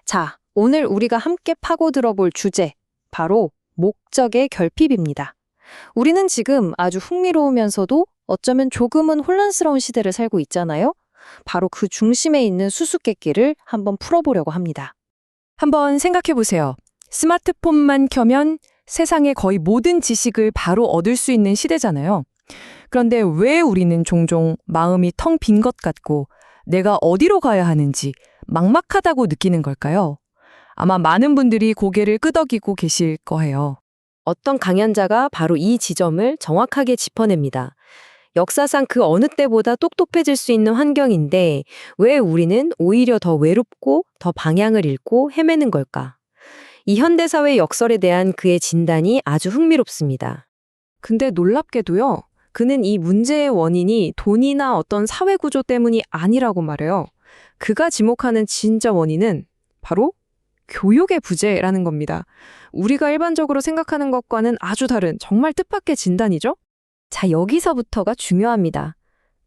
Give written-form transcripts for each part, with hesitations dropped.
자, 오늘 우리가 함께 파고들어 볼 주제, 바로 목적의 결핍입니다. 우리는 지금 아주 흥미로우면서도 어쩌면 조금은 혼란스러운 시대를 살고 있잖아요? 바로 그 중심에 있는 수수께끼를 한번 풀어보려고 합니다. 한번 생각해 보세요. 스마트폰만 켜면 세상의 거의 모든 지식을 바로 얻을 수 있는 시대잖아요. 그런데 왜 우리는 종종 마음이 텅 빈 것 같고 내가 어디로 가야 하는지 막막하다고 느끼는 걸까요? 아마 많은 분들이 고개를 끄덕이고 계실 거예요. 어떤 강연자가 바로 이 지점을 정확하게 짚어냅니다. 역사상 그 어느 때보다 똑똑해질 수 있는 환경인데 왜 우리는 오히려 더 외롭고 더 방향을 잃고 헤매는 걸까? 이 현대사회 역설에 대한 그의 진단이 아주 흥미롭습니다. 근데 놀랍게도요. 그는 이 문제의 원인이 돈이나 어떤 사회 구조 때문이 아니라고 말해요. 그가 지목하는 진짜 원인은 바로 교육의 부재라는 겁니다. 우리가 일반적으로 생각하는 것과는 아주 다른 정말 뜻밖의 진단이죠? 자, 여기서부터가 중요합니다.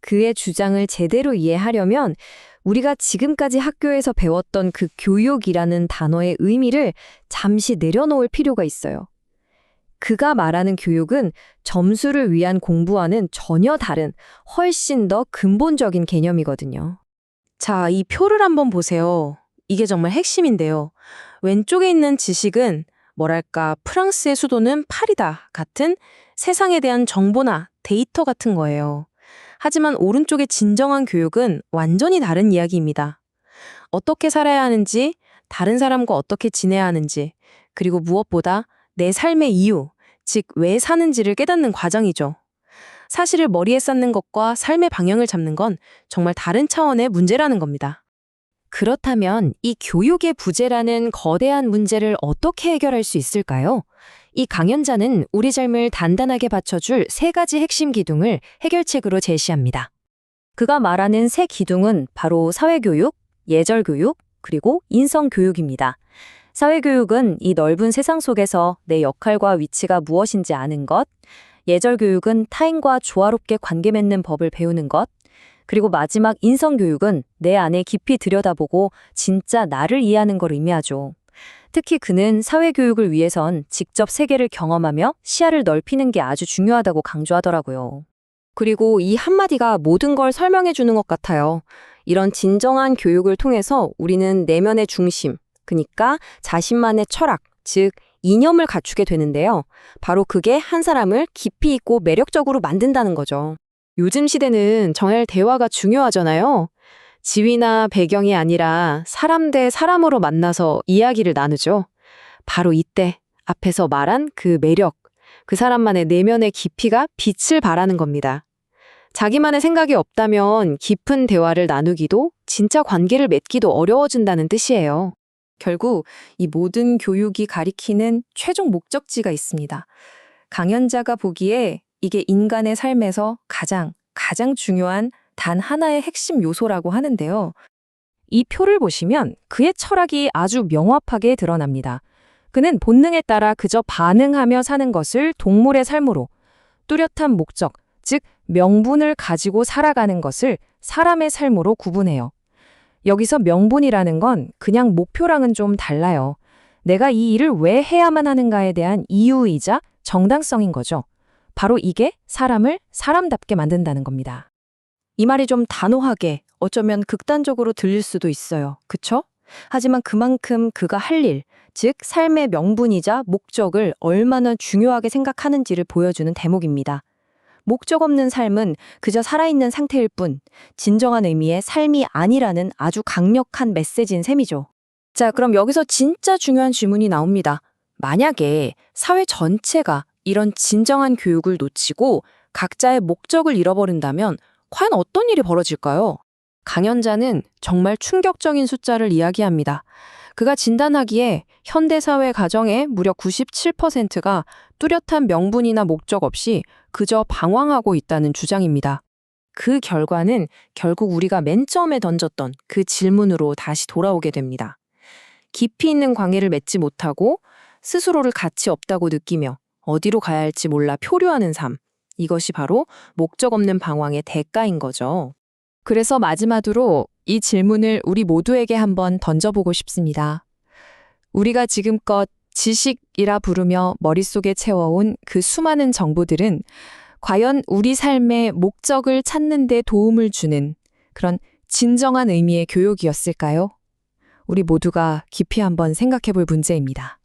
그의 주장을 제대로 이해하려면 우리가 지금까지 학교에서 배웠던 그 교육이라는 단어의 의미를 잠시 내려놓을 필요가 있어요. 그가 말하는 교육은 점수를 위한 공부와는 전혀 다른 훨씬 더 근본적인 개념이거든요. 자, 이 표를 한번 보세요. 이게 정말 핵심인데요. 왼쪽에 있는 지식은 뭐랄까 프랑스의 수도는 파리다 같은 세상에 대한 정보나 데이터 같은 거예요. 하지만 오른쪽의 진정한 교육은 완전히 다른 이야기입니다. 어떻게 살아야 하는지, 다른 사람과 어떻게 지내야 하는지, 그리고 무엇보다 내 삶의 이유, 즉 왜 사는지를 깨닫는 과정이죠. 사실을 머리에 쌓는 것과 삶의 방향을 잡는 건 정말 다른 차원의 문제라는 겁니다. 그렇다면 이 교육의 부재라는 거대한 문제를 어떻게 해결할 수 있을까요? 이 강연자는 우리 삶을 단단하게 받쳐줄 세 가지 핵심 기둥을 해결책으로 제시합니다. 그가 말하는 세 기둥은 바로 사회교육, 예절교육, 그리고 인성교육입니다. 사회교육은 이 넓은 세상 속에서 내 역할과 위치가 무엇인지 아는 것, 예절교육은 타인과 조화롭게 관계 맺는 법을 배우는 것, 그리고 마지막 인성교육은 내 안에 깊이 들여다보고 진짜 나를 이해하는 걸 의미하죠. 특히 그는 사회교육을 위해선 직접 세계를 경험하며 시야를 넓히는 게 아주 중요하다고 강조하더라고요. 그리고 이 한마디가 모든 걸 설명해 주는 것 같아요. 이런 진정한 교육을 통해서 우리는 내면의 중심, 그러니까 자신만의 철학, 즉 이념을 갖추게 되는데요. 바로 그게 한 사람을 깊이 있고 매력적으로 만든다는 거죠. 요즘 시대는 정말 대화가 중요하잖아요. 지위나 배경이 아니라 사람 대 사람으로 만나서 이야기를 나누죠. 바로 이때 앞에서 말한 그 매력, 그 사람만의 내면의 깊이가 빛을 발하는 겁니다. 자기만의 생각이 없다면 깊은 대화를 나누기도 진짜 관계를 맺기도 어려워진다는 뜻이에요. 결국 이 모든 교육이 가리키는 최종 목적지가 있습니다. 강연자가 보기에 이게 인간의 삶에서 가장 중요한 단 하나의 핵심 요소라고 하는데요. 이 표를 보시면 그의 철학이 아주 명확하게 드러납니다. 그는 본능에 따라 그저 반응하며 사는 것을 동물의 삶으로, 뚜렷한 목적, 즉 명분을 가지고 살아가는 것을 사람의 삶으로 구분해요. 여기서 명분이라는 건 그냥 목표랑은 좀 달라요. 내가 이 일을 왜 해야만 하는가에 대한 이유이자 정당성인 거죠. 바로 이게 사람을 사람답게 만든다는 겁니다. 이 말이 좀 단호하게, 어쩌면 극단적으로 들릴 수도 있어요. 그쵸? 하지만 그만큼 그가 할 일, 즉 삶의 명분이자 목적을 얼마나 중요하게 생각하는지를 보여주는 대목입니다. 목적 없는 삶은 그저 살아있는 상태일 뿐, 진정한 의미의 삶이 아니라는 아주 강력한 메시지인 셈이죠. 자, 그럼 여기서 진짜 중요한 질문이 나옵니다. 만약에 사회 전체가 이런 진정한 교육을 놓치고 각자의 목적을 잃어버린다면 과연 어떤 일이 벌어질까요? 강연자는 정말 충격적인 숫자를 이야기합니다. 그가 진단하기에 현대사회 가정의 무려 97%가 뚜렷한 명분이나 목적 없이 그저 방황하고 있다는 주장입니다. 그 결과는 결국 우리가 맨 처음에 던졌던 그 질문으로 다시 돌아오게 됩니다. 깊이 있는 관계를 맺지 못하고 스스로를 가치 없다고 느끼며 어디로 가야 할지 몰라 표류하는 삶. 이것이 바로 목적 없는 방황의 대가인 거죠. 그래서 마지막으로 이 질문을 우리 모두에게 한번 던져보고 싶습니다. 우리가 지금껏 지식이라 부르며 머릿속에 채워온 그 수많은 정보들은 과연 우리 삶의 목적을 찾는 데 도움을 주는 그런 진정한 의미의 교육이었을까요? 우리 모두가 깊이 한번 생각해 볼 문제입니다.